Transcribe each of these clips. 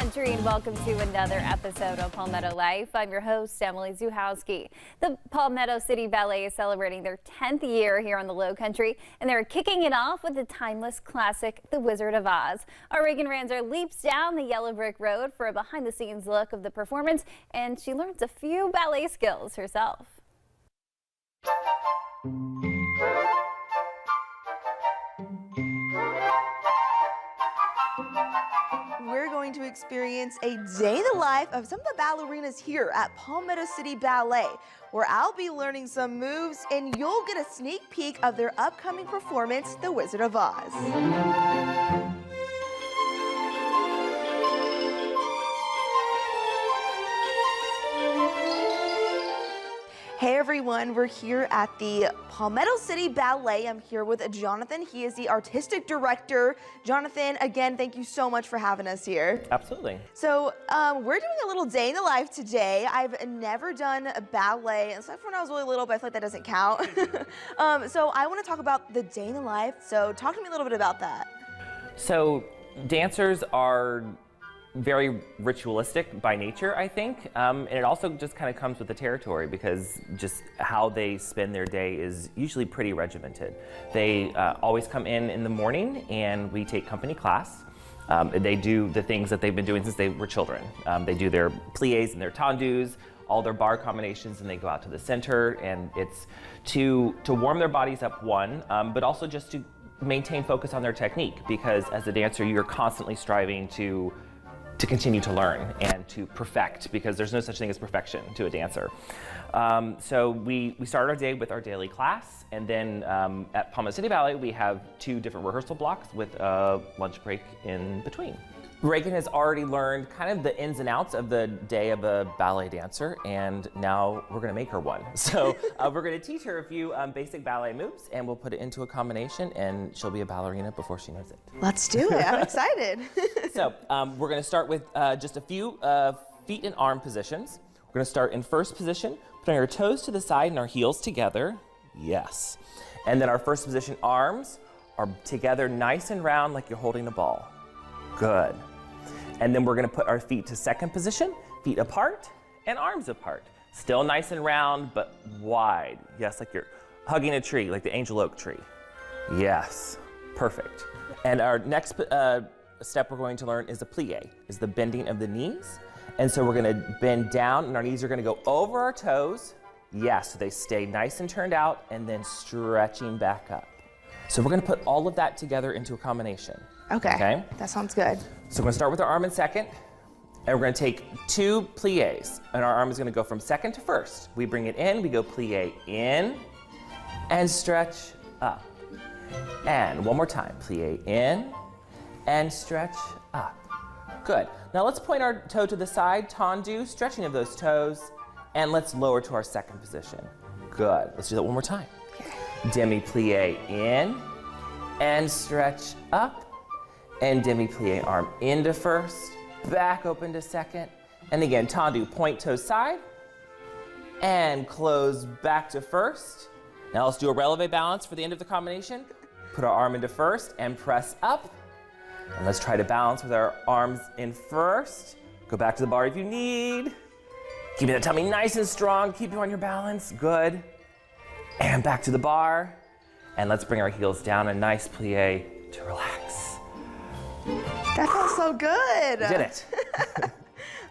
Country, and welcome to another episode of Palmetto Life. I'm your host, Emily Zuhowski. The Palmetto City Ballet is celebrating their 10th year here on the Low Country, and they're kicking it off with the timeless classic, The Wizard of Oz. Our Reagan Ranzer leaps down the yellow brick road for a behind-the-scenes look of the performance, and she learns a few ballet skills herself. We're going to experience a day in the life of some of the ballerinas here at Palmetto City Ballet, where I'll be learning some moves and you'll get a sneak peek of their upcoming performance, The Wizard of Oz. Hey everyone, we're here at the Palmetto City Ballet. I'm here with Jonathan. He is the artistic director. Jonathan, again, thank you so much for having us here. Absolutely. So we're doing a little day in the life today. I've never done a ballet, except for when I was really little, but I feel like that doesn't count. So I want to talk about the day in the life. So talk to me a little bit about that. So dancers are very ritualistic by nature, I think, and it also just kind of comes with the territory because just how they spend their day is usually pretty regimented. They always come in the morning and we take company class. They do the things that they've been doing since they were children. They do their pliés and their tendus, all their bar combinations, and they go out to the center, and it's to warm their bodies up, one, but also just to maintain focus on their technique, because as a dancer you're constantly striving to continue to learn and to perfect, because there's no such thing as perfection to a dancer. So we start our day with our daily class, and then at Palmetto City Ballet we have 2 different rehearsal blocks with a lunch break in between. Reagan has already learned kind of the ins and outs of the day of a ballet dancer, and now we're gonna make her one. So we're gonna teach her a few basic ballet moves, and we'll put it into a combination, and she'll be a ballerina before she knows it. Let's do it, I'm excited. So we're gonna start with just a few feet and arm positions. We're gonna start in first position, putting our toes to the side and our heels together. Yes. And then our first position, arms are together nice and round like you're holding the ball. Good. And then we're gonna put our feet to second position, feet apart and arms apart. Still nice and round, but wide. Yes, like you're hugging a tree, like the angel oak tree. Yes, perfect. And our next step we're going to learn is a plie, is the bending of the knees. And so we're gonna bend down and our knees are gonna go over our toes. Yes, so they stay nice and turned out, and then stretching back up. So we're gonna put all of that together into a combination. Okay, that sounds good. So we're gonna start with our arm in second, and we're gonna take 2 pliés, and our arm is gonna go from second to first. We bring it in, we go plie in, and stretch up. And one more time, plie in, and stretch up. Good. Now let's point our toe to the side, tendu, stretching of those toes, and let's lower to our second position. Good. Let's do that one more time. Demi-plie in, and stretch up, and demi-plie arm into first, back open to second, and again, tendu, point toe side, and close back to first. Now let's do a releve balance for the end of the combination. Put our arm into first and press up, and let's try to balance with our arms in first. Go back to the bar if you need. Keeping the tummy nice and strong, keep you on your balance, good. And back to the bar, and let's bring our heels down, a nice plie to relax. That felt so good. Did it.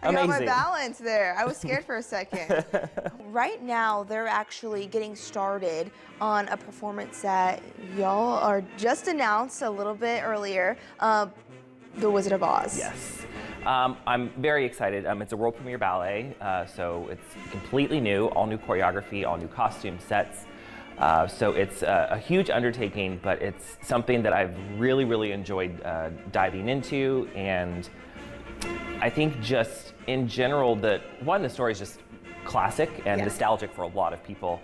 I got my balance there. I was scared for a second. Right now, they're actually getting started on a performance that y'all are just announced a little bit earlier, The Wizard of Oz. Yes. I'm very excited. It's a world premiere ballet, so it's completely new, all new choreography, all new costume sets. So it's a huge undertaking, but it's something that I've really enjoyed diving into, and I think just in general the story is just classic and nostalgic for a lot of people,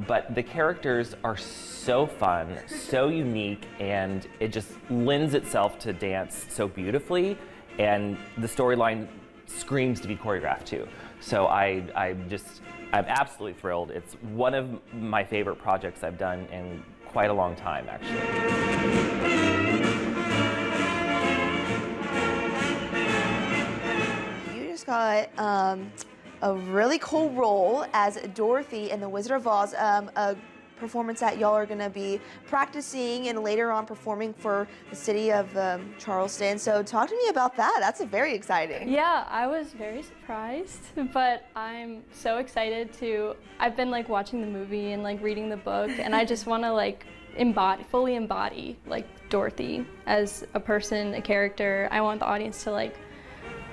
but the characters are so fun, so unique, and it just lends itself to dance so beautifully, and the storyline screams to be choreographed too. So I'm absolutely thrilled. It's one of my favorite projects I've done in quite a long time, actually. got a really cool role as Dorothy in The Wizard of Oz, a performance that y'all are going to be practicing and later on performing for the city of Charleston. So talk to me about that. That's very exciting. Yeah, I was very surprised, but I'm so excited to, I've been like watching the movie and like reading the book, and I just want to like fully embody like Dorothy as a person, a character. I want the audience to like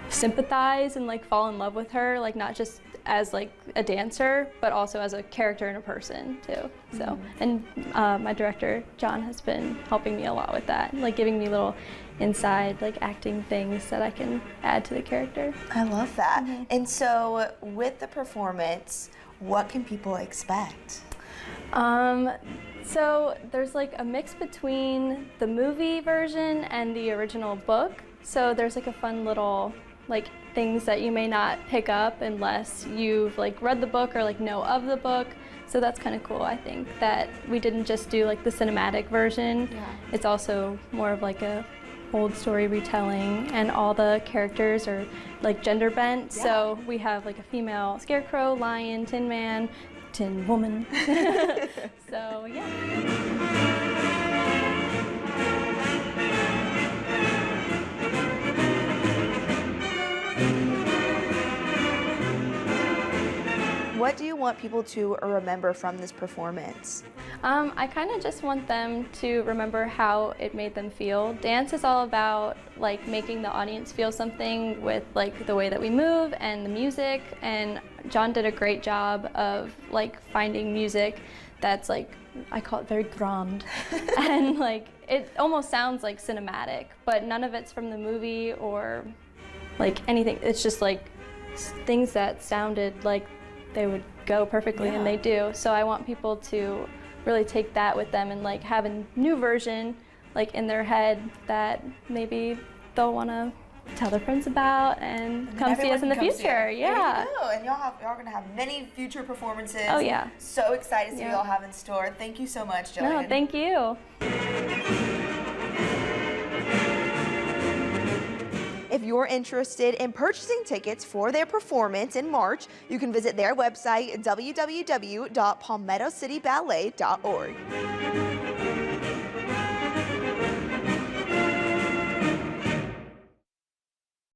sympathize and like fall in love with her, like not just as like a dancer, but also as a character and a person too. So, and my director, John, has been helping me a lot with that, like giving me little inside like acting things that I can add to the character. I love that. And so with the performance, what can people expect? So there's like a mix between the movie version and the original book. So there's like a fun little like things that you may not pick up unless you've like read the book or like know of the book. So that's kind of cool, I think, that we didn't just do like the cinematic version. Yeah. It's also more of like a old story retelling, and all the characters are like gender bent. Yeah. So we have like a female scarecrow, lion, tin man, tin woman. So yeah. What do you want people to remember from this performance? I kind of just want them to remember how it made them feel. Dance is all about like making the audience feel something with like the way that we move and the music, and John did a great job of like finding music that's like, I call it very grand, and like it almost sounds like cinematic, but none of it's from the movie or like anything. It's just like things that sounded like they would go perfectly, and they do. So I want people to really take that with them and like have a new version like in their head that maybe they'll want to tell their friends about and come see us in the future. Yeah. There you go. And y'all are gonna have many future performances. Oh yeah. So excited to see what y'all have in store. Thank you so much, Jillian. No, thank you. If you're interested in purchasing tickets for their performance in March, you can visit their website, www.palmettocityballet.org.